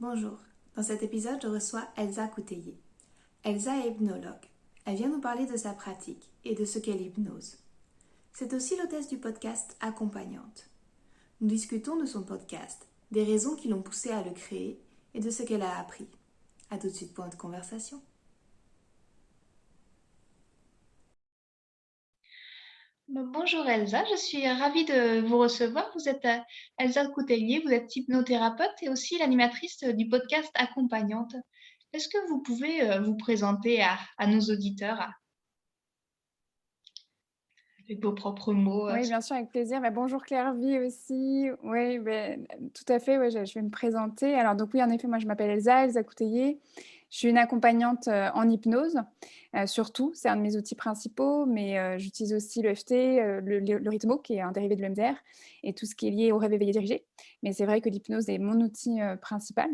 Bonjour, dans cet épisode, je reçois Elsa Couteillé. Elsa est hypnologue. Elle vient nous parler de sa pratique et de ce qu'est l'hypnose. C'est aussi l'hôtesse du podcast Accompagnante. Nous discutons de son podcast, des raisons qui l'ont poussée à le créer et de ce qu'elle a appris. A tout de suite pour notre conversation. Bonjour Elsa, je suis ravie de vous recevoir. Vous êtes Elsa Coutellier, vous êtes hypnothérapeute et aussi l'animatrice du podcast Accompagnante. Est-ce que vous pouvez vous présenter à nos auditeurs avec vos propres mots? Oui, bien sûr, avec plaisir. Bonjour Claire-Vie aussi. Oui, tout à fait, ouais, je vais me présenter. Alors donc oui, en effet, moi je m'appelle Elsa Couteillé. Je suis une accompagnante en hypnose, surtout, c'est un de mes outils principaux, mais j'utilise aussi l'EFT, le Rhythmo, qui est un dérivé de l'EMDR, et tout ce qui est lié au rêve éveillé dirigé. Mais c'est vrai que l'hypnose est mon outil principal.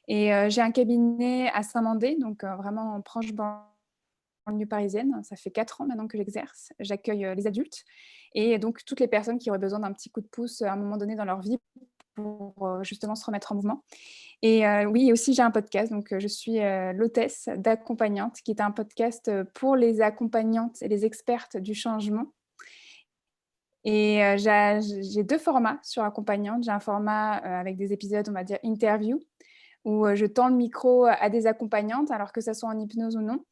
Et j'ai un cabinet à Saint-Mandé, donc vraiment en proche banlieue parisienne. Ça fait 4 ans maintenant que j'exerce. J'accueille les adultes et donc toutes les personnes qui auraient besoin d'un petit coup de pouce à un moment donné dans leur vie pour justement se remettre en mouvement. Et oui, aussi j'ai un podcast, donc je suis l'hôtesse d'Accompagnante, qui est un podcast pour les accompagnantes et les expertes du changement. Et j'ai 2 formats sur Accompagnante. J'ai un format avec des épisodes, on va dire interview, où je tends le micro à des accompagnantes, alors que ça soit en hypnose ou non.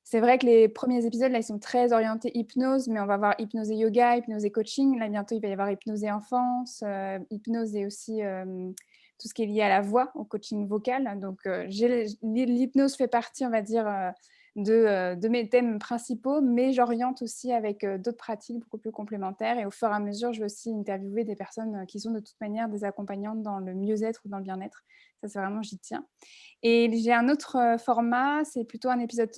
C'est vrai que les premiers épisodes, là, ils sont très orientés hypnose, mais on va voir hypnose et yoga, hypnose et coaching. Là, bientôt, il va y avoir hypnose et enfance, hypnose et aussi tout ce qui est lié à la voix, au coaching vocal. Donc, l'hypnose fait partie, on va dire, de mes thèmes principaux, mais j'oriente aussi avec d'autres pratiques beaucoup plus complémentaires. Et au fur et à mesure, je vais aussi interviewer des personnes qui sont de toute manière des accompagnantes dans le mieux-être ou dans le bien-être. Ça, c'est vraiment, j'y tiens. Et j'ai un autre format, c'est plutôt un épisode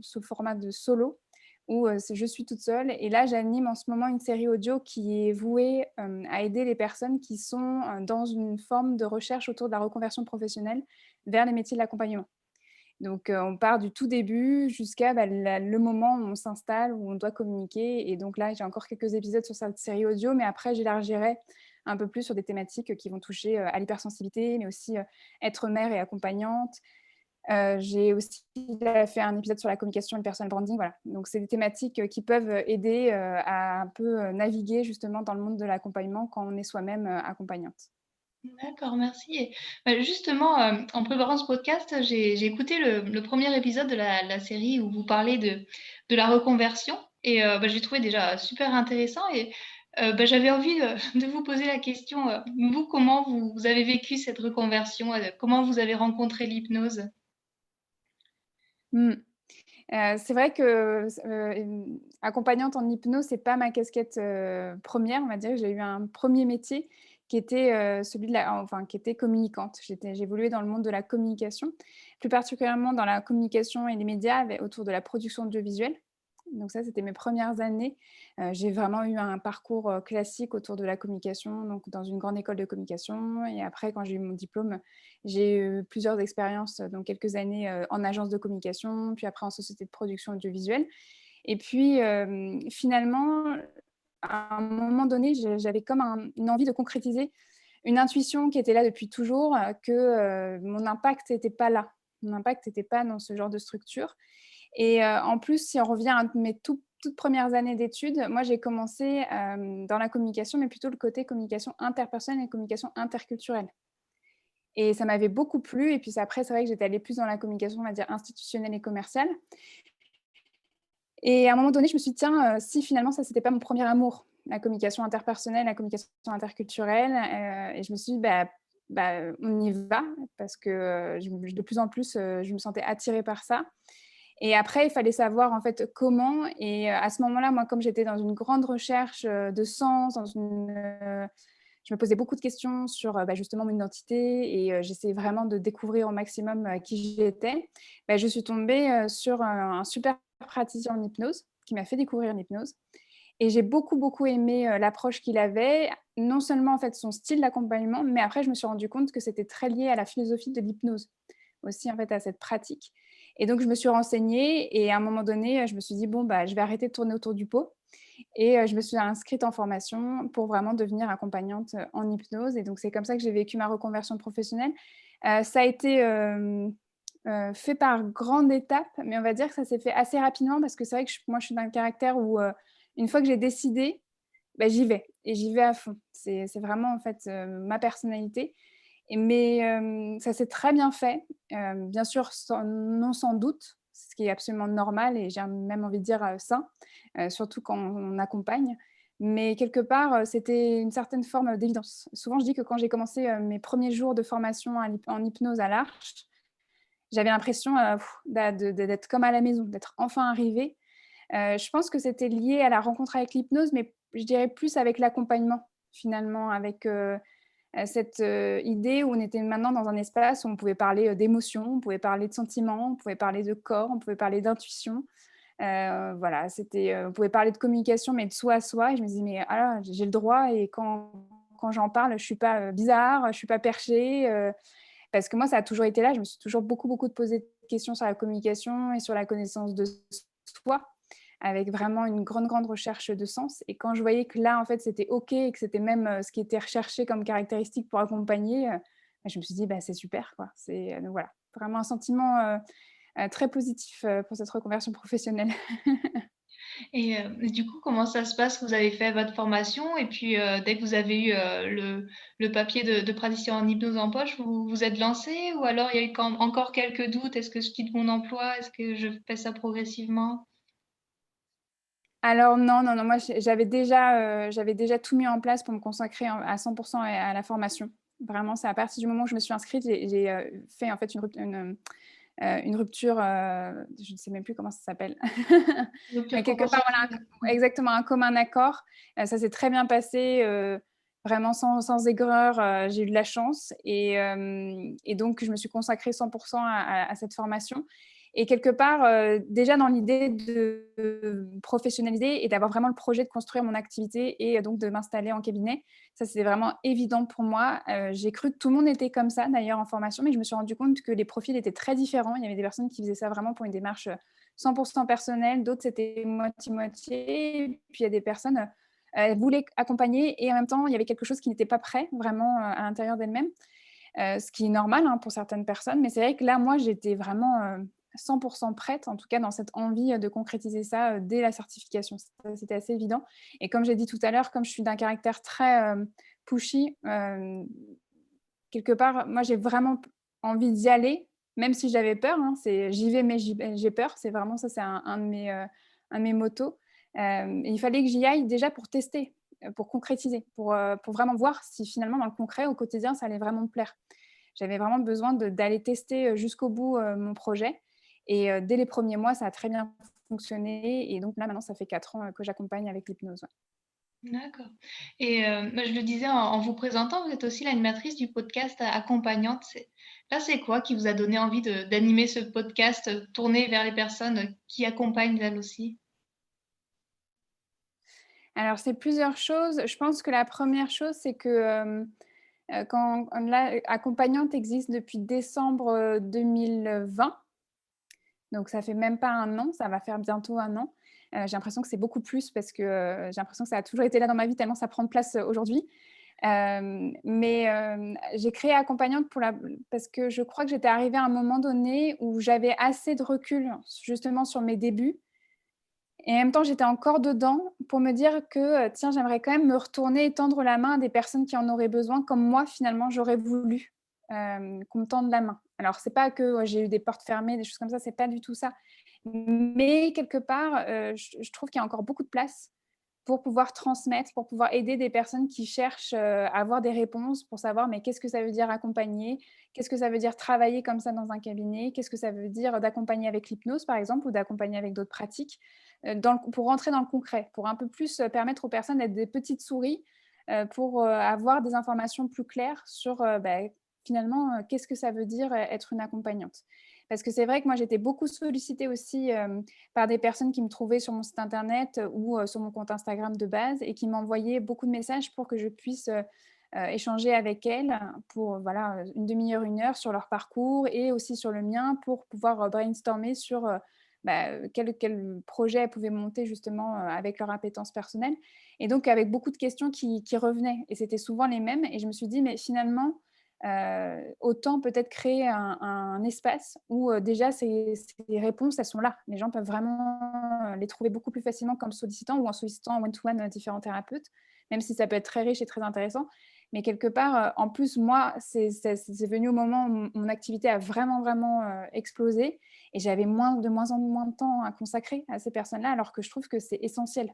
sous format de solo, où je suis toute seule. Et là, j'anime en ce moment une série audio qui est vouée à aider les personnes qui sont dans une forme de recherche autour de la reconversion professionnelle vers les métiers de l'accompagnement. Donc, on part du tout début jusqu'à le moment où on s'installe, où on doit communiquer. Et donc là, j'ai encore quelques épisodes sur cette série audio, mais après, j'élargirai un peu plus sur des thématiques qui vont toucher à l'hypersensibilité, mais aussi être mère et accompagnante. J'ai aussi fait un épisode sur la communication et le personal branding. Voilà. Donc, c'est des thématiques qui peuvent aider à un peu naviguer justement dans le monde de l'accompagnement quand on est soi-même accompagnante. D'accord, merci. Et, justement, en préparant ce podcast, j'ai écouté le premier épisode de la série où vous parlez de la reconversion et j'ai trouvé déjà super intéressant et j'avais envie de vous poser la question, vous, comment vous avez vécu cette reconversion? Comment vous avez rencontré l'hypnose? Mmh. C'est vrai que accompagnante en hypnose, c'est pas ma casquette, 1re, on va dire. J'ai eu un premier métier qui était, celui de la enfin, qui était communicante. J'ai évolué dans le monde de la communication, plus particulièrement dans la communication et les médias autour de la production audiovisuelle. Donc ça, c'était mes premières années. J'ai vraiment eu un parcours, classique autour de la communication, donc dans une grande école de communication. Et après, quand j'ai eu mon diplôme, j'ai eu plusieurs expériences, donc quelques années, en agence de communication, puis après en société de production audiovisuelle. Et puis, finalement, à un moment donné, j'avais comme une envie de concrétiser une intuition qui était là depuis toujours, que mon impact n'était pas là. Mon impact n'était pas dans ce genre de structure. Et en plus, si on revient à mes toutes premières années d'études, moi, j'ai commencé dans la communication, mais plutôt le côté communication interpersonnelle et communication interculturelle. Et ça m'avait beaucoup plu. Et puis après, c'est vrai que j'étais allée plus dans la communication, on va dire, institutionnelle et commerciale. Et à un moment donné, je me suis dit: «Tiens, si finalement ça, c'était pas mon premier amour, la communication interpersonnelle, la communication interculturelle», et je me suis dit: On y va», parce que, de plus en plus, je me sentais attirée par ça. Et après, il fallait savoir, en fait, comment. Et à ce moment-là, moi, comme j'étais dans une grande recherche, de sens, je me posais beaucoup de questions sur, justement mon identité. Et j'essayais vraiment de découvrir au maximum, qui j'étais. Je suis tombée, sur un super praticien en hypnose qui m'a fait découvrir l'hypnose. Et j'ai beaucoup, beaucoup aimé, l'approche qu'il avait. Non seulement, en fait, son style d'accompagnement, mais après je me suis rendu compte que c'était très lié à la philosophie de l'hypnose, aussi, en fait, à cette pratique. Et donc je me suis renseignée et à un moment donné, je me suis dit: «Bon, je vais arrêter de tourner autour du pot». Et je me suis inscrite en formation pour vraiment devenir accompagnante, en hypnose. Et donc c'est comme ça que j'ai vécu ma reconversion professionnelle. Ça a été, fait par grandes étapes, mais on va dire que ça s'est fait assez rapidement parce que c'est vrai que moi, je suis d'un caractère où, une fois que j'ai décidé, bah, j'y vais et j'y vais à fond. C'est vraiment, en fait, ma personnalité mais ça s'est très bien fait. Bien sûr, sans doute, ce qui est absolument normal et j'ai même envie de dire, sain, surtout quand on accompagne. Mais quelque part, c'était une certaine forme d'évidence. Souvent, je dis que quand j'ai commencé, mes premiers jours de formation en hypnose à l'Arche, j'avais l'impression, d'être comme à la maison, d'être enfin arrivée. Je pense que c'était lié à la rencontre avec l'hypnose, mais je dirais plus avec l'accompagnement, finalement, avec, cette, idée où on était maintenant dans un espace où on pouvait parler, d'émotions, on pouvait parler de sentiments, on pouvait parler de corps, on pouvait parler d'intuition. Voilà, on pouvait parler de communication, mais de soi à soi et je me disais: «Mais ah j'ai le droit et quand j'en parle, je suis pas, bizarre, je suis pas perchée», parce que moi, ça a toujours été là. Je me suis toujours beaucoup de posé de questions sur la communication et sur la connaissance de soi, avec vraiment une grande recherche de sens. Et quand je voyais que là, en fait, c'était OK et que c'était même ce qui était recherché comme caractéristique pour accompagner, je me suis dit, bah, c'est super, quoi. Donc voilà, vraiment un sentiment très positif pour cette reconversion professionnelle. Et du coup, comment ça se passe? Vous avez fait votre formation et puis, dès que vous avez eu, le papier de praticien en hypnose en poche, vous vous êtes lancé ou alors il y a eu quand encore quelques doutes? Est-ce que je quitte mon emploi? Est-ce que je fais ça progressivement? Alors non, moi j'avais déjà tout mis en place pour me consacrer à 100 à la formation. Vraiment, c'est à partir du moment où je me suis inscrite, j'ai, fait en fait une rupture, je ne sais même plus comment ça s'appelle. Rupture Mais quelque part, voilà, conventionnelle? exactement, un commun accord. Ça s'est très bien passé, vraiment sans aigreur, j'ai eu de la chance et donc je me suis consacrée 100 à cette formation et quelque part, déjà dans l'idée de professionnaliser et d'avoir vraiment le projet de construire mon activité et donc de m'installer en cabinet. Ça, c'était vraiment évident pour moi. J'ai cru que tout le monde était comme ça d'ailleurs en formation, mais je me suis rendu compte que les profils étaient très différents. Il y avait des personnes qui faisaient ça vraiment pour une démarche 100 personnelle, d'autres c'était moitié-moitié. Puis il y a des personnes, elles voulaient accompagner et en même temps, il y avait quelque chose qui n'était pas prêt vraiment à l'intérieur d'elles-mêmes, ce qui est normal hein, pour certaines personnes. Mais c'est vrai que là, moi, j'étais vraiment 100 prête, en tout cas dans cette envie de concrétiser ça dès la certification. C'était assez évident. Et comme j'ai dit tout à l'heure, comme je suis d'un caractère très pushy, quelque part, moi, j'ai vraiment envie d'y aller, même si j'avais peur. Hein, j'y vais, mais j'ai peur. C'est vraiment ça, c'est un de mes motos. Et il fallait que j'y aille déjà pour tester, pour concrétiser, pour vraiment voir si finalement, dans le concret, au quotidien, ça allait vraiment me plaire. J'avais vraiment besoin d'aller tester jusqu'au bout mon projet. Et dès les premiers mois, ça a très bien fonctionné. Et donc là, maintenant, ça fait 4 ans que j'accompagne avec l'hypnose. Ouais. D'accord et bah, je le disais en vous présentant, vous êtes aussi l'animatrice du podcast Accompagnante. C'est quoi qui vous a donné envie d'animer ce podcast, tourné vers les personnes, qui accompagnent elles aussi? Alors, c'est plusieurs choses. Je pense que la première chose, c'est que quand là, Accompagnante existe depuis décembre 2020. Donc ça fait même pas un an, ça va faire bientôt un an. J'ai l'impression que c'est beaucoup plus parce que j'ai l'impression que ça a toujours été là dans ma vie tellement ça prend de place aujourd'hui. J'ai créé Accompagnante parce que je crois que j'étais arrivée à un moment donné où j'avais assez de recul justement sur mes débuts et en même temps j'étais encore dedans pour me dire que tiens, j'aimerais quand même me retourner et tendre la main à des personnes qui en auraient besoin comme moi finalement j'aurais voulu qu'on me tende la main. Alors c'est pas que j'ai eu des portes fermées, des choses comme ça, c'est pas du tout ça. Mais quelque part, je trouve qu'il y a encore beaucoup de place pour pouvoir transmettre, pour pouvoir aider des personnes qui cherchent, à avoir des réponses pour savoir, mais qu'est-ce que ça veut dire accompagner? Qu'est-ce que ça veut dire travailler comme ça dans un cabinet? Qu'est-ce que ça veut dire d'accompagner avec l'hypnose, par exemple, ou d'accompagner avec d'autres pratiques? Pour rentrer dans le concret, pour un peu plus, permettre aux personnes d'être des petites souris, pour, avoir des informations plus claires sur, finalement, qu'est-ce que ça veut dire, être une accompagnante? Parce que c'est vrai que moi, j'étais beaucoup sollicitée aussi, par des personnes qui me trouvaient sur mon site internet ou sur mon compte Instagram de base et qui m'envoyaient beaucoup de messages pour que je puisse échanger avec elles pour voilà, une demi-heure, une heure sur leur parcours et aussi sur le mien pour pouvoir brainstormer sur quel projet elles pouvaient monter justement avec leur appétence personnelle. Et donc avec beaucoup de questions qui revenaient et c'était souvent les mêmes. Et je me suis dit, mais finalement, autant peut-être créer un espace où déjà ces réponses, elles sont là. Les gens peuvent vraiment les trouver beaucoup plus facilement qu'en le sollicitant ou en sollicitant one-to-one différents thérapeutes, même si ça peut être très riche et très intéressant. Mais quelque part, en plus, moi, c'est venu au moment où mon activité a vraiment, vraiment explosé et j'avais de moins en moins de temps à consacrer à ces personnes-là, alors que je trouve que c'est essentiel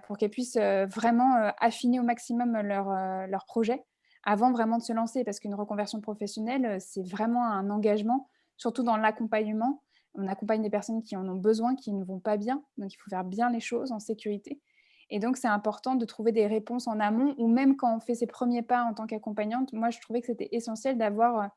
pour qu'elles puissent vraiment affiner au maximum leur projet avant vraiment de se lancer. Parce qu'une reconversion professionnelle, c'est vraiment un engagement, surtout dans l'accompagnement. On accompagne des personnes qui en ont besoin, qui ne vont pas bien. Donc, il faut faire bien les choses en sécurité. Et donc, c'est important de trouver des réponses en amont ou même quand on fait ses premiers pas en tant qu'accompagnante. Moi, je trouvais que c'était essentiel d'avoir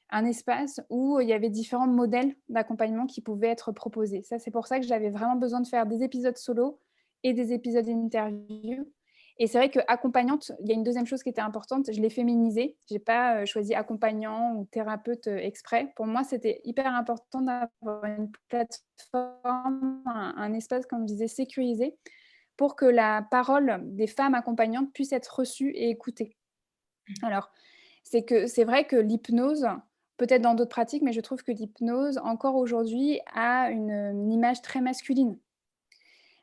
un espace où il y avait différents modèles d'accompagnement qui pouvaient être proposés. Ça, c'est pour ça que j'avais vraiment besoin de faire des épisodes solo et des épisodes interview. Et c'est vrai qu'accompagnante, il y a une deuxième chose qui était importante, je l'ai féminisée. Je n'ai pas choisi accompagnant ou thérapeute exprès. Pour moi, c'était hyper important d'avoir une plateforme, un espace, comme je disais, sécurisé pour que la parole des femmes accompagnantes puisse être reçue et écoutée. Alors, c'est vrai que l'hypnose, peut-être dans d'autres pratiques, mais je trouve que l'hypnose, encore aujourd'hui, a une image très masculine.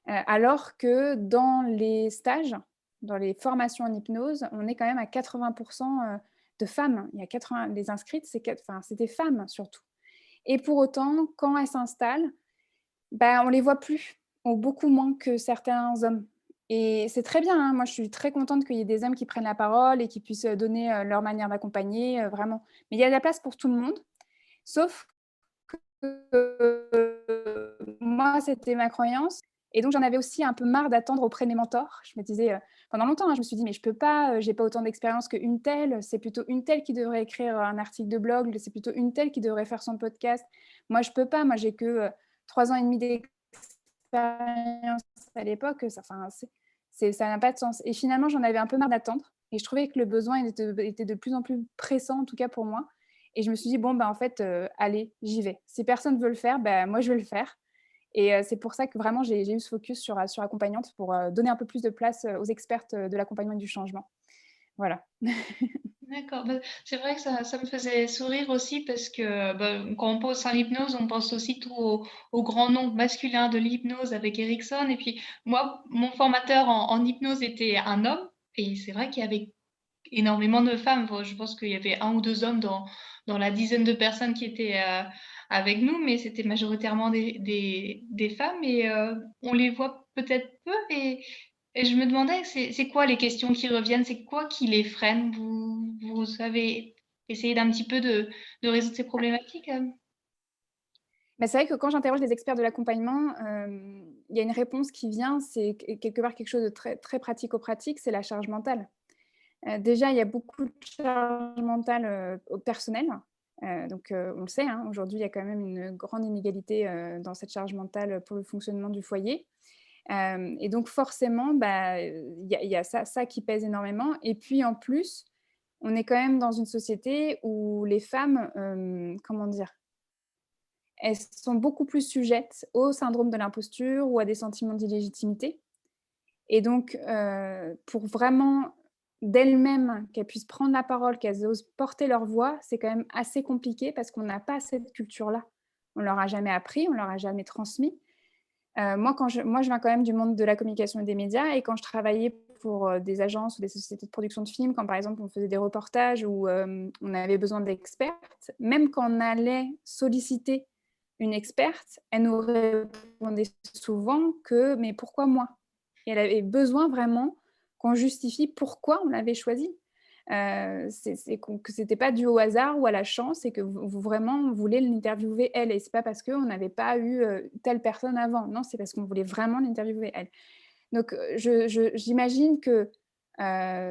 Alors que dans les stages, dans les formations en hypnose, on est quand même à 80 de femmes. Il y a 80 les inscrites, c'est des femmes surtout. Et pour autant, quand elles s'installent, bah, on les voit plus, ou beaucoup moins que certains hommes. Et c'est très bien, hein. Moi, je suis très contente qu'il y ait des hommes qui prennent la parole et qui puissent, donner, leur manière d'accompagner, vraiment. Mais il y a de la place pour tout le monde, sauf moi, c'était ma croyance et donc j'en avais aussi un peu marre d'attendre auprès de mes mentors. Je me disais, pendant longtemps, hein, je me suis dit: «Mais je peux pas, j'ai pas autant d'expérience qu'une telle, c'est plutôt une telle qui devrait écrire un article de blog, c'est plutôt une telle qui devrait faire son podcast. Moi, je peux pas, moi j'ai que, 3 ans et demi d'expérience à l'époque, ça n'a pas de sens» et finalement, j'en avais un peu marre d'attendre et je trouvais que le besoin était de plus en plus pressant, en tout cas pour moi et je me suis dit: «Bon, bah, en fait, allez, j'y vais. Si personne veut le faire, bah, moi, je vais le faire» et c'est pour ça que vraiment j'ai eu ce focus sur accompagnante pour, donner un peu plus de place, aux expertes, de l'accompagnement et du changement. Voilà. D'accord, bah, c'est vrai que ça me faisait sourire aussi parce que, bah, quand on pense à l'hypnose, on pense aussi tout au grand nom masculin de l'hypnose avec Erickson et puis moi, mon formateur en hypnose était un homme et c'est vrai qu'il y avait énormément de femmes. Bon, je pense qu'il y avait un ou 2 hommes dans la dizaine de personnes qui étaient, avec nous, mais c'était majoritairement des femmes et on les voit peut-être peu et je me demandais, c'est quoi les questions qui reviennent? C'est quoi qui les freine? Vous avez essayé d'un petit peu de résoudre ces problématiques, Mais c'est vrai que quand j'interroge les experts de l'accompagnement, il y a une réponse qui vient, c'est quelque part quelque chose de très très pratico-pratique, c'est la charge mentale. Déjà, il y a beaucoup de charge mentale, au personnel, donc on le sait, hein, aujourd'hui, il y a quand même une grande inégalité, dans cette charge mentale, pour le fonctionnement du foyer. Et donc forcément, bah, il y a ça qui pèse énormément et puis en plus, on est quand même dans une société où les femmes, comment dire? Elles sont beaucoup plus sujettes au syndrome de l'imposture ou à des sentiments d'illégitimité et donc pour vraiment d'elles-mêmes, qu'elles puissent prendre la parole, qu'elles osent porter leur voix, c'est quand même assez compliqué parce qu'on n'a pas cette culture-là. On leur a jamais appris, on leur a jamais transmis. Moi, je viens quand même du monde de la communication et des médias et quand je travaillais pour, des agences ou des sociétés de production de films, quand par exemple on faisait des reportages ou on avait besoin d'expertes, même quand on allait solliciter une experte, elle nous répondait souvent que: «Mais pourquoi moi?» et elle avait besoin vraiment qu'on justifie pourquoi on l'avait choisie. Que c'était pas dû au hasard ou à la chance et que vous vraiment on voulait l'interviewer elle et c'est pas parce qu'on n'avait pas eu, telle personne avant. Non, c'est parce qu'on voulait vraiment l'interviewer elle. Donc, j'imagine que,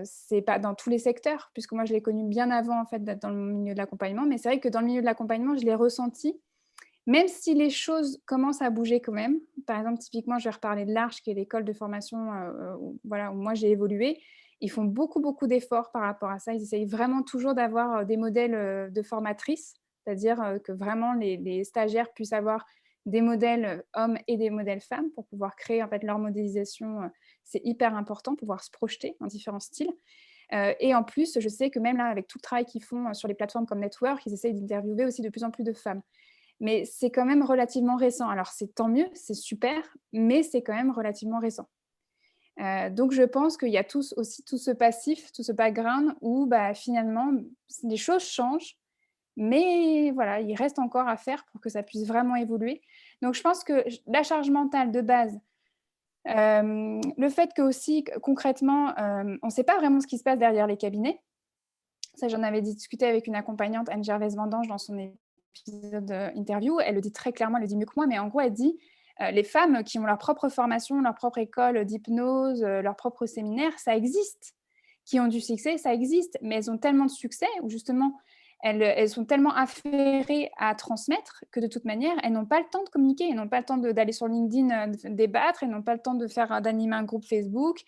c'est pas dans tous les secteurs, puisque moi je l'ai connu bien avant en fait d'être dans le milieu de l'accompagnement, mais c'est vrai que dans le milieu de l'accompagnement, je l'ai ressenti, même si les choses commencent à bouger quand même. Par exemple, typiquement, je vais reparler de l'Arche, qui est l'école de formation, où voilà, où moi j'ai évolué. Ils font beaucoup, beaucoup d'efforts par rapport à ça. Ils essayent vraiment toujours d'avoir, des modèles, de formatrices, c'est-à-dire, que vraiment les stagiaires puissent avoir des modèles, hommes et des modèles femmes pour pouvoir créer en fait leur modélisation, c'est hyper important, pouvoir se projeter dans différents styles. Et en plus, je sais que même là, avec tout le travail qu'ils font sur les plateformes comme Network, ils essayent d'interviewer aussi de plus en plus de femmes. Mais c'est quand même relativement récent. Alors, c'est tant mieux, c'est super, mais c'est quand même relativement récent. Donc, je pense qu'il y a aussi tout ce passif, tout ce background où finalement, les choses changent, mais voilà, il reste encore à faire pour que ça puisse vraiment évoluer. Donc, je pense que la charge mentale de base, le fait que aussi, concrètement, on ne sait pas vraiment ce qui se passe derrière les cabinets. Ça, j'en avais discuté avec une accompagnante, Anne-Gervaise Vendange, dans son épisode interview. Elle le dit très clairement, elle le dit mieux que moi, mais en gros, elle dit les femmes qui ont leur propre formation, leur propre école d'hypnose, leur propre séminaire, ça existe. Qui ont du succès, ça existe, mais elles ont tellement de succès, ou justement, elles sont tellement affairées à transmettre que de toute manière, elles n'ont pas le temps de communiquer, elles n'ont pas le temps d'aller sur LinkedIn débattre, elles n'ont pas le temps d'animer un groupe Facebook.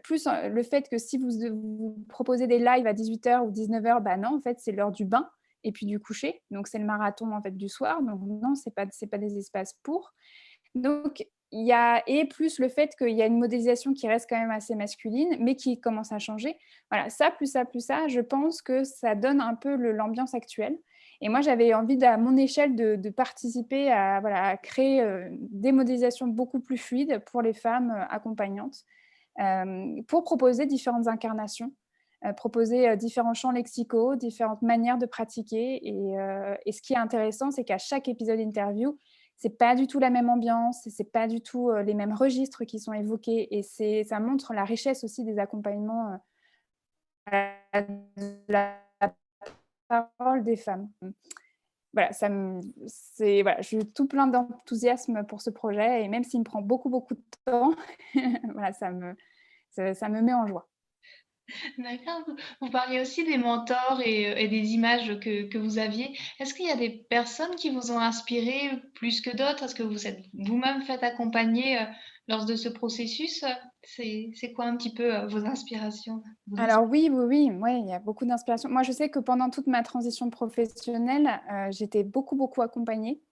Plus le fait que si vous proposez des lives à 18h ou 19h, non, en fait, c'est l'heure du bain et puis du coucher. Donc, c'est le marathon en fait, du soir. Donc, non, ce n'est pas des espaces pour. Donc, et plus le fait qu'il y a une modélisation qui reste quand même assez masculine, mais qui commence à changer. Voilà, ça, plus ça, je pense que ça donne un peu l'ambiance actuelle. Et moi, j'avais envie, à mon échelle, de participer à créer des modélisations beaucoup plus fluides pour les femmes accompagnantes, pour proposer différentes incarnations, proposer différents champs lexicaux, différentes manières de pratiquer. Et ce qui est intéressant, c'est qu'à chaque épisode interview, c'est pas du tout la même ambiance, c'est pas du tout les mêmes registres qui sont évoqués, et ça montre la richesse aussi des accompagnements de la parole des femmes. Voilà, voilà, je suis tout plein d'enthousiasme pour ce projet, et même s'il me prend beaucoup, beaucoup de temps, voilà, ça me met en joie. D'accord. Vous parliez aussi des mentors et des images que vous aviez. Est-ce qu'il y a des personnes qui vous ont inspiré plus que d'autres? Est-ce que vous êtes vous-même fait accompagner lors de ce processus? C'est quoi un petit peu vos inspirations? Alors oui, ouais, il y a beaucoup d'inspiration. Moi, je sais que pendant toute ma transition professionnelle, j'étais beaucoup, beaucoup accompagnée.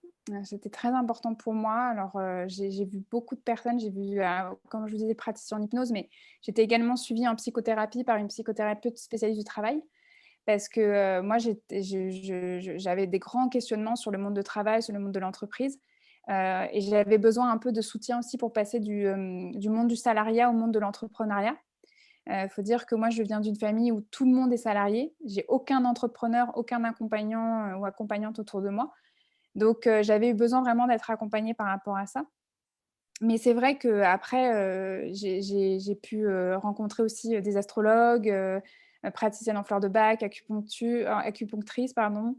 C'était très important pour moi. Alors, j'ai vu beaucoup de personnes. J'ai vu, comme je vous disais, praticiens en hypnose, mais j'étais également suivie en psychothérapie par une psychothérapeute spécialiste du travail, parce que moi, j'avais des grands questionnements sur le monde du travail, sur le monde de l'entreprise. Et j'avais besoin un peu de soutien aussi pour passer du monde du salariat au monde de l'entrepreneuriat. Faut dire que moi, je viens d'une famille où tout le monde est salarié. J'ai aucun entrepreneur, aucun accompagnant ou accompagnante autour de moi. Donc, j'avais eu besoin vraiment d'être accompagnée par rapport à ça. Mais c'est vrai qu'après, j'ai pu rencontrer aussi des astrologues, praticiennes en fleurs de bac, acupunctrices, pardon.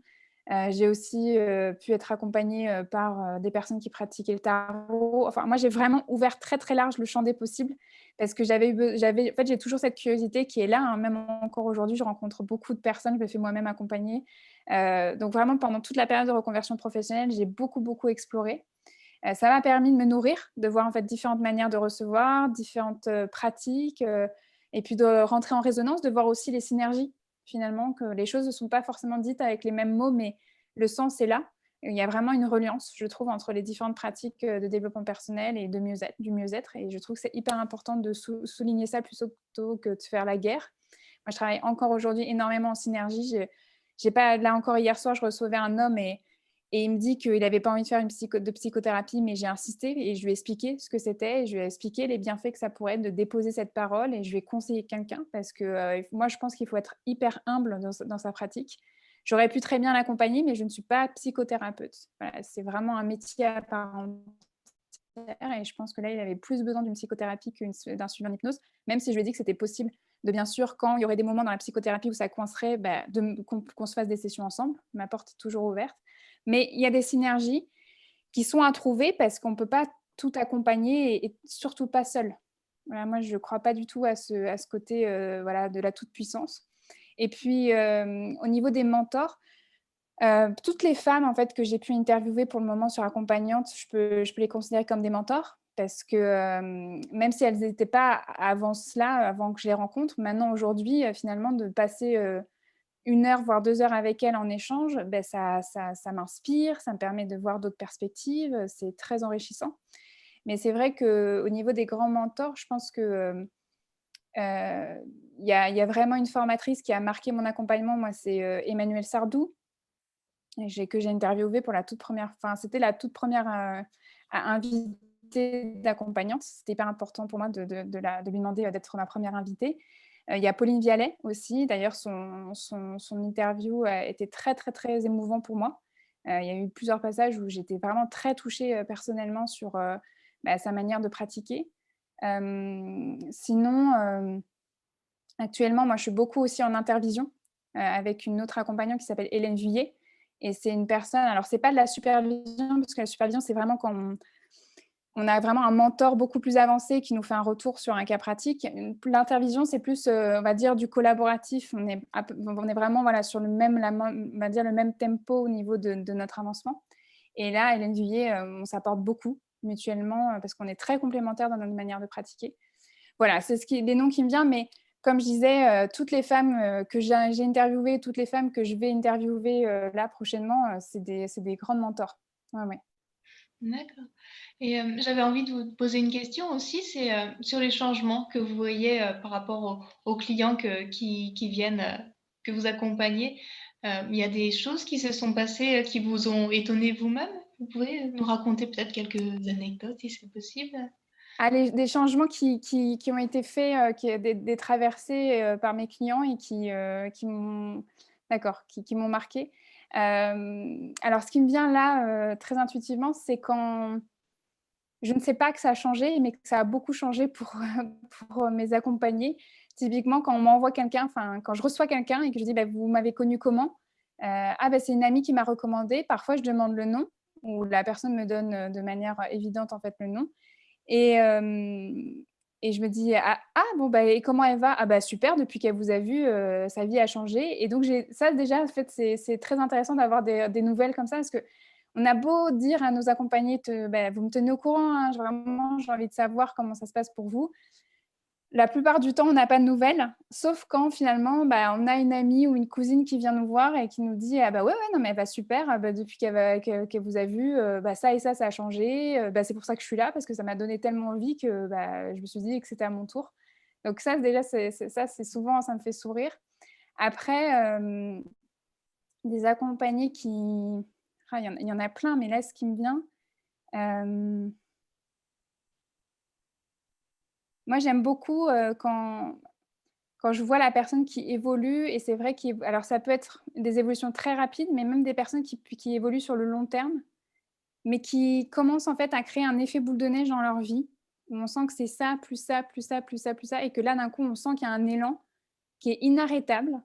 J'ai aussi pu être accompagnée par des personnes qui pratiquaient le tarot. Enfin, moi, j'ai vraiment ouvert très, très large le champ des possibles, parce que en fait, j'ai toujours cette curiosité qui est là, hein. Même encore aujourd'hui, je rencontre beaucoup de personnes, je me fais moi-même accompagner. Donc vraiment, pendant toute la période de reconversion professionnelle, j'ai beaucoup, beaucoup exploré. Ça m'a permis de me nourrir, de voir en fait différentes manières de recevoir, différentes pratiques, et puis de rentrer en résonance, de voir aussi les synergies, finalement, que les choses ne sont pas forcément dites avec les mêmes mots, mais le sens est là. Il y a vraiment une reliance, je trouve, entre les différentes pratiques de développement personnel et du mieux-être. Et je trouve que c'est hyper important de souligner ça plutôt que de faire la guerre. Moi, je travaille encore aujourd'hui énormément en synergie. J'ai pas, là encore, hier soir, je recevais un homme et il me dit qu'il n'avait pas envie de faire une psychothérapie, mais j'ai insisté et je lui ai expliqué ce que c'était. Et je lui ai expliqué les bienfaits que ça pourrait être de déposer cette parole, et je lui ai conseillé quelqu'un, parce que moi, je pense qu'il faut être hyper humble dans sa pratique. J'aurais pu très bien l'accompagner, mais je ne suis pas psychothérapeute. Voilà, c'est vraiment un métier à part entière, et je pense que là, il avait plus besoin d'une psychothérapie d'un suivi en hypnose, même si je lui ai dit que c'était possible de, bien sûr, quand il y aurait des moments dans la psychothérapie où ça coincerait, qu'on se fasse des sessions ensemble. Ma porte est toujours ouverte. Mais il y a des synergies qui sont à trouver, parce qu'on ne peut pas tout accompagner, et surtout pas seul. Voilà, moi, je ne crois pas du tout à ce côté voilà, de la toute-puissance. Et puis, au niveau des mentors, toutes les femmes en fait, que j'ai pu interviewer pour le moment sur Accompagnante, je peux les considérer comme des mentors, parce que même si elles n'étaient pas avant cela, avant que je les rencontre, maintenant, aujourd'hui, finalement, de passer 1 heure, voire 2 heures avec elles en échange, ça m'inspire, ça me permet de voir d'autres perspectives, c'est très enrichissant. Mais c'est vrai qu'au niveau des grands mentors, je pense que il y a vraiment une formatrice qui a marqué mon accompagnement, moi, c'est Emmanuelle Sardou, que j'ai interviewée pour la toute première, enfin, c'était la toute première invitée d'accompagnante. C'était hyper important pour moi de lui demander d'être ma première invitée. Il y a Pauline Vialet aussi. D'ailleurs, son interview a été très, très, très émouvant pour moi. Il y a eu plusieurs passages où j'étais vraiment très touchée personnellement sur sa manière de pratiquer. Sinon, actuellement, moi, je suis beaucoup aussi en intervision avec une autre accompagnante qui s'appelle Hélène Vuillet. Et c'est une personne, alors c'est pas de la supervision, parce que la supervision, c'est vraiment quand on a vraiment un mentor beaucoup plus avancé qui nous fait un retour sur un cas pratique. L'intervision, c'est plus, on va dire, du collaboratif. On est vraiment voilà, sur on va dire, le même tempo au niveau de notre avancement. Et là, Hélène Vuillet, on s'apporte beaucoup mutuellement parce qu'on est très complémentaires dans notre manière de pratiquer. Voilà, c'est les noms qui me viennent, mais comme je disais, toutes les femmes que j'ai interviewées, toutes les femmes que je vais interviewer là prochainement, c'est des grandes mentors. Ouais, ouais. D'accord. Et j'avais envie de vous poser une question aussi, c'est sur les changements que vous voyez par rapport aux clients qui viennent, que vous accompagnez. Il y a des choses qui se sont passées qui vous ont étonné vous-même? Vous pouvez nous raconter peut-être quelques anecdotes si c'est possible? Ah, des changements qui ont été faits, des traversées par mes clients et qui m'ont, d'accord, qui m'ont marquée. Alors, ce qui me vient là, très intuitivement, c'est quand je ne sais pas que ça a changé, mais que ça a beaucoup changé pour, pour mes accompagnés. Typiquement, quand on m'envoie quelqu'un, enfin, quand je reçois quelqu'un et que je dis: «Bah, vous m'avez connu comment?» «Ah, bah, c'est une amie qui m'a recommandé». Parfois, je demande le nom ou la personne me donne de manière évidente, en fait, le nom. Et, et je me dis: «Ah bon, bah, et comment elle va?» «Ah bah, super, depuis qu'elle vous a vu, sa vie a changé». Et donc ça déjà, en fait, c'est très intéressant d'avoir des nouvelles comme ça, parce qu'on a beau dire à nos accompagnés: «Bah, vous me tenez au courant, hein, vraiment, j'ai envie de savoir comment ça se passe pour vous». La plupart du temps, on n'a pas de nouvelles, sauf quand finalement, bah, on a une amie ou une cousine qui vient nous voir et qui nous dit: «Ah bah, ouais, ouais, non mais elle va super, bah, depuis qu'elle vous a vu, bah, ça et ça a changé, bah, c'est pour ça que je suis là, parce que ça m'a donné tellement envie que, bah, je me suis dit que c'était à mon tour». Donc ça déjà, c'est souvent, ça me fait sourire. Après, des accompagnés qui, il y en a plein, mais là, ce qui me vient, hem, moi j'aime beaucoup, quand je vois la personne qui évolue. Et c'est vrai alors ça peut être des évolutions très rapides, mais même des personnes qui évoluent sur le long terme, mais qui commencent en fait à créer un effet boule de neige dans leur vie, où on sent que c'est ça, plus ça, plus ça, plus ça, plus ça, et que là, d'un coup, on sent qu'il y a un élan qui est inarrêtable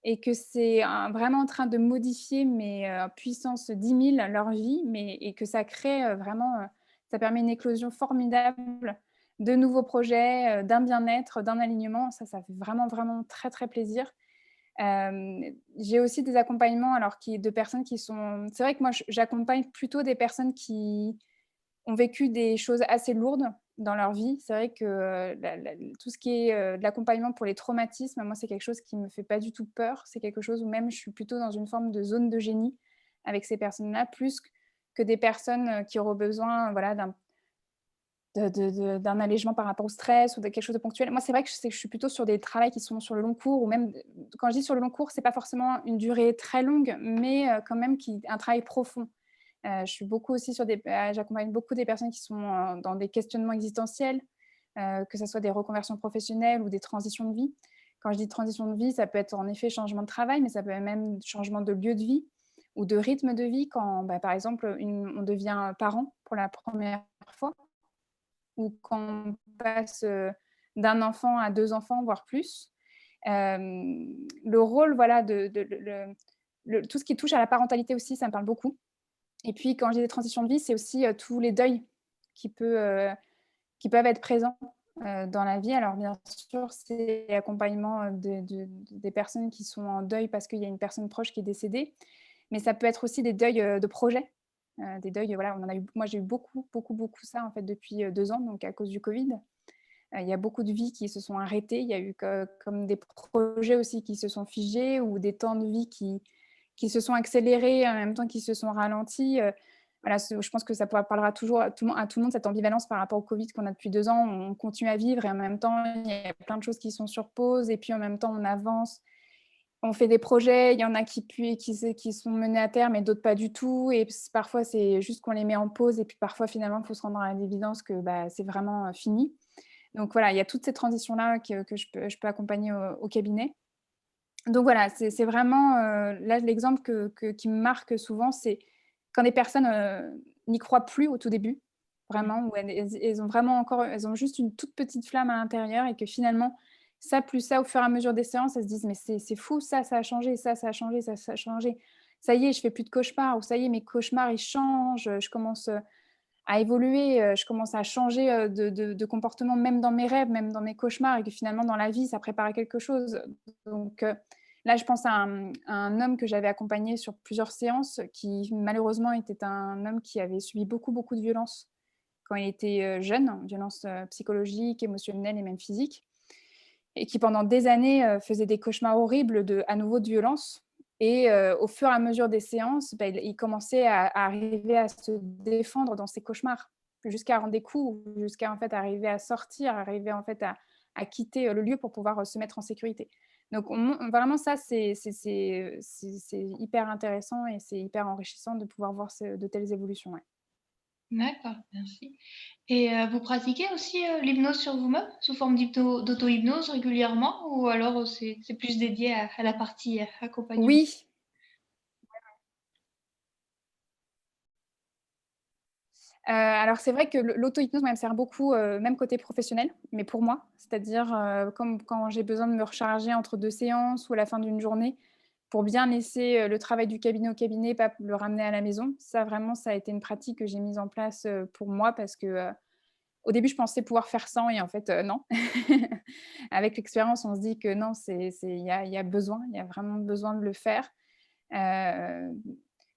et que c'est vraiment en train de modifier, mais puissance 10 000 leur vie, et que ça crée vraiment, ça permet une éclosion formidable de nouveaux projets, d'un bien-être, d'un alignement. Ça fait vraiment, vraiment très, très plaisir. J'ai aussi des accompagnements alors de personnes qui sont, c'est vrai que moi j'accompagne plutôt des personnes qui ont vécu des choses assez lourdes dans leur vie. C'est vrai que tout ce qui est de l'accompagnement pour les traumatismes, moi c'est quelque chose qui me fait pas du tout peur. C'est quelque chose où même je suis plutôt dans une forme de zone de génie avec ces personnes-là, plus que des personnes qui auront besoin, voilà, d'un allègement par rapport au stress ou de quelque chose de ponctuel. Moi, c'est vrai que je suis plutôt sur des travails qui sont sur le long cours, ou même, quand je dis sur le long cours, c'est pas forcément une durée très longue, mais quand même un travail profond. Je suis beaucoup aussi j'accompagne beaucoup des personnes qui sont dans des questionnements existentiels, que ce soit des reconversions professionnelles ou des transitions de vie. Quand je dis transition de vie, ça peut être en effet changement de travail, mais ça peut être même changement de lieu de vie ou de rythme de vie quand, bah, par exemple, on devient parent pour la première fois, ou quand on passe d'un enfant à 2 enfants, voire plus. Le rôle, voilà, tout ce qui touche à la parentalité aussi, ça me parle beaucoup. Et puis, quand je dis des transitions de vie, c'est aussi tous les deuils qui, peut, qui peuvent être présents dans la vie. Alors, bien sûr, c'est l'accompagnement des personnes qui sont en deuil parce qu'il y a une personne proche qui est décédée. Mais ça peut être aussi des deuils de projets. Des deuils, voilà, moi, j'ai eu beaucoup, beaucoup, beaucoup ça, en fait, depuis 2 ans, donc à cause du Covid. Il y a beaucoup de vies qui se sont arrêtées. Il y a eu comme des projets aussi qui se sont figés, ou des temps de vie qui se sont accélérés en même temps qui se sont ralentis. voilà, je pense que ça parlera toujours à tout le monde, cette ambivalence par rapport au Covid qu'on a depuis 2 ans. On continue à vivre et en même temps, il y a plein de choses qui sont sur pause et puis en même temps, on avance. On fait des projets, il y en a qui sont menés à terme et d'autres pas du tout et parfois, c'est juste qu'on les met en pause et puis parfois, finalement, il faut se rendre à l'évidence que, bah, c'est vraiment, fini. Donc voilà, il y a toutes ces transitions-là que je peux accompagner au cabinet. Donc voilà, c'est vraiment, là, l'exemple qui me marque souvent, c'est quand des personnes, n'y croient plus au tout début, vraiment, où elles ont vraiment encore elles ont juste une toute petite flamme à l'intérieur et que finalement, ça plus ça, au fur et à mesure des séances, elles se disent: «Mais c'est fou ça a changé, ça a changé, ça a changé. Ça y est, je fais plus de cauchemars» ou «Ça y est, mes cauchemars, ils changent, je commence, à évoluer, je commence à changer, de comportement même dans mes rêves, même dans mes cauchemars» et que finalement dans la vie, ça prépare à quelque chose. Donc là, je pense à un homme que j'avais accompagné sur plusieurs séances qui malheureusement était un homme qui avait subi beaucoup, beaucoup de violences quand il était, jeune, violences, psychologiques, émotionnelles et même physiques et qui pendant des années, faisait des cauchemars horribles à nouveau de violence et au fur et à mesure des séances, bah, il commençait à arriver à se défendre dans ses cauchemars, jusqu'à rendre des coups, jusqu'à en fait arriver à sortir, arriver en fait à quitter, le lieu pour pouvoir, se mettre en sécurité. Donc vraiment ça c'est hyper intéressant et c'est hyper enrichissant de pouvoir voir de telles évolutions, ouais. D'accord, merci. Et vous pratiquez aussi, l'hypnose sur vous-même sous forme d'auto-hypnose régulièrement ou alors, c'est plus dédié à la partie, accompagnement? Oui. Alors c'est vrai que l'auto-hypnose, moi, elle me sert beaucoup, même côté professionnel, mais pour moi. C'est-à-dire, comme quand j'ai besoin de me recharger entre 2 séances ou à la fin d'une journée, pour bien laisser, le travail du cabinet au cabinet, pas le ramener à la maison. Ça vraiment, ça a été une pratique que j'ai mise en place, pour moi parce que, au début, je pensais pouvoir faire sans et en fait, non. Avec l'expérience, on se dit que non, il y a besoin, il y a vraiment besoin de le faire. Heu,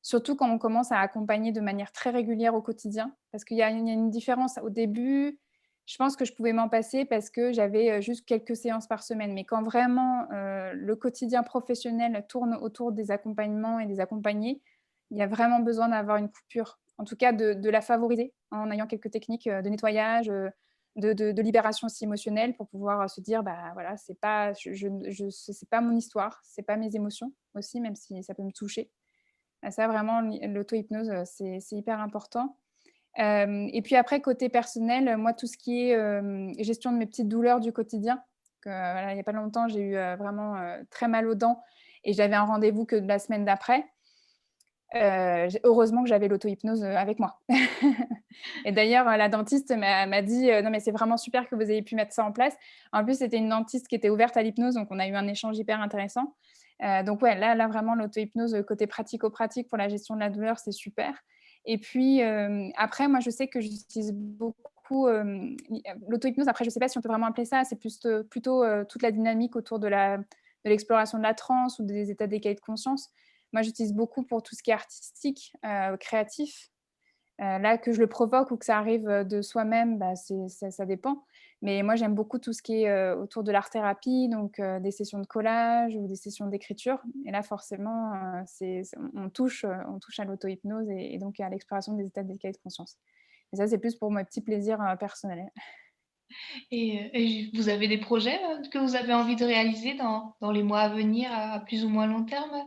Surtout quand on commence à accompagner de manière très régulière au quotidien. Parce qu'il y a une différence. Au début, je pense que je pouvais m'en passer parce que j'avais, juste quelques séances par semaine. Mais quand vraiment, le quotidien professionnel tourne autour des accompagnements et des accompagnés, il y a vraiment besoin d'avoir une coupure. En tout cas de la favoriser en ayant quelques techniques, de nettoyage, de libération aussi émotionnelle pour pouvoir, se dire: «Bah, voilà, c'est pas c'est pas mon histoire, c'est pas mes émotions» aussi, même si ça peut me toucher. Ça vraiment l'auto-hypnose, c'est hyper important. Et puis après côté personnel, moi tout ce qui est, gestion de mes petites douleurs du quotidien, voilà, il y a pas longtemps, j'ai eu, vraiment, très mal aux dents et j'avais un rendez-vous que la semaine d'après. J'ai heureusement que j'avais l'auto-hypnose, avec moi. Et d'ailleurs, la dentiste m'a dit: «Non mais c'est vraiment super que vous ayez pu mettre ça en place». En plus, c'était une dentiste qui était ouverte à l'hypnose, donc on a eu un échange hyper intéressant. Donc ouais, là vraiment l'auto-hypnose, côté pratico-pratique pour la gestion de la douleur, c'est super. Et puis, après moi je sais que j'utilise beaucoup, l'auto-hypnose, après je sais pas si on peut vraiment appeler ça, c'est plutôt, toute la dynamique autour de l'exploration de la transe ou des états d'éveil de conscience. Moi, j'utilise beaucoup pour tout ce qui est artistique, créatif. Là, que je le provoque ou que ça arrive, de soi-même, bah, ça dépend. Mais moi, j'aime beaucoup tout ce qui est, autour de l'art-thérapie, donc des sessions de collage ou des sessions d'écriture. Et là, forcément, on touche à l'auto-hypnose et donc à l'exploration des états d'éveil de conscience. Et ça, c'est plus pour mes petits plaisirs, personnels. Et vous avez des projets, que vous avez envie de réaliser dans les mois à venir à plus ou moins long terme?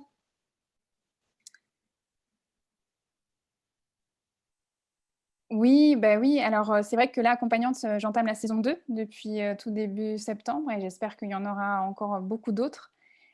Oui, bah, oui, alors, c'est vrai que là, accompagnante, j'entame la saison 2 depuis, tout début septembre et j'espère qu'il y en aura encore beaucoup d'autres.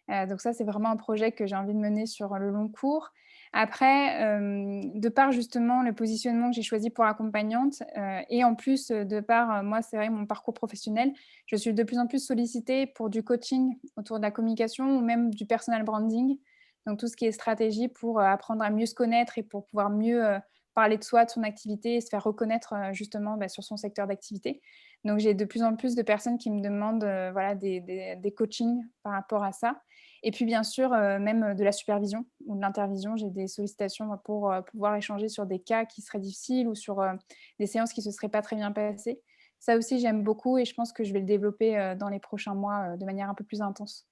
Donc ça, c'est vraiment un projet que j'ai envie de mener sur le long cours. Après, de par justement le positionnement que j'ai choisi pour accompagnante, et en plus, de par, moi, c'est vrai, mon parcours professionnel, je suis de plus en plus sollicitée pour du coaching autour de la communication ou même du personal branding. Donc tout ce qui est stratégie pour, apprendre à mieux se connaître et pour pouvoir mieux, parler de soi, de son activité et se faire reconnaître, justement, bah, sur son secteur d'activité. Donc j'ai de plus en plus de personnes qui me demandent, voilà, des coachings par rapport à ça. Et puis bien sûr, même, de la supervision ou de l'intervision. J'ai des sollicitations, moi, pour, pouvoir échanger sur des cas qui seraient difficiles ou sur, des séances qui se seraient pas très bien passées. Ça aussi, j'aime beaucoup et je pense que je vais le développer, dans les prochains mois, de manière un peu plus intense.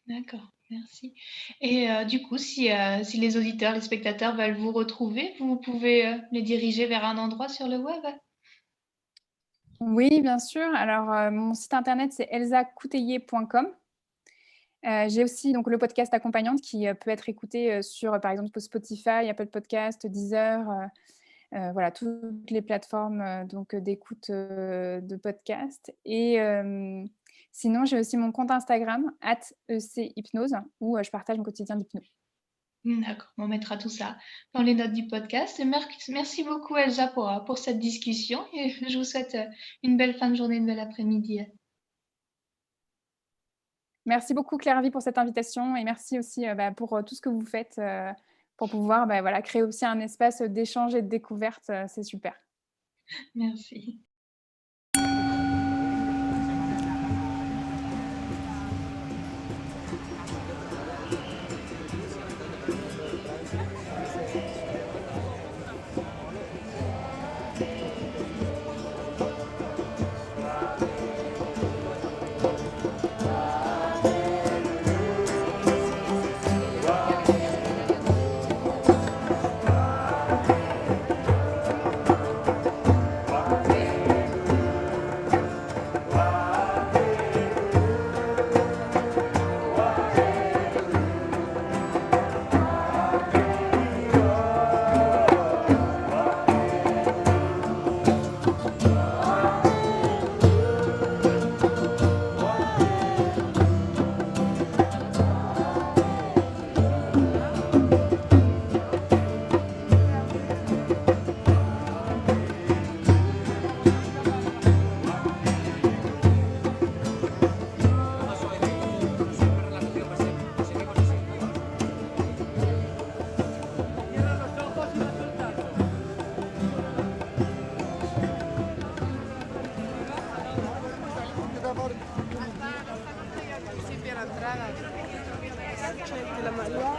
D'accord. Merci. Et du coup, si les auditeurs, les spectateurs veulent vous retrouver, vous pouvez, les diriger vers un endroit sur le web? Oui, bien sûr. Alors, mon site internet, c'est elsacouteiller.com. J'ai aussi donc le podcast accompagnante qui, peut être écouté, sur, par exemple, Spotify, Apple Podcast, Deezer, voilà, toutes les plateformes, donc d'écoute, de podcast et sinon, j'ai aussi mon compte Instagram @echypnose où, je partage mon quotidien d'hypno. D'accord, on mettra tout ça dans les notes du podcast et merci beaucoup Elsa pour cette discussion et je vous souhaite, une belle fin de journée, une belle après-midi. Merci beaucoup Claire-Vie pour cette invitation et merci aussi, pour, tout ce que vous faites, pour pouvoir, voilà, créer aussi un espace, d'échange et de découverte, c'est super. Merci. Sì, per entrare. C'è la maglia.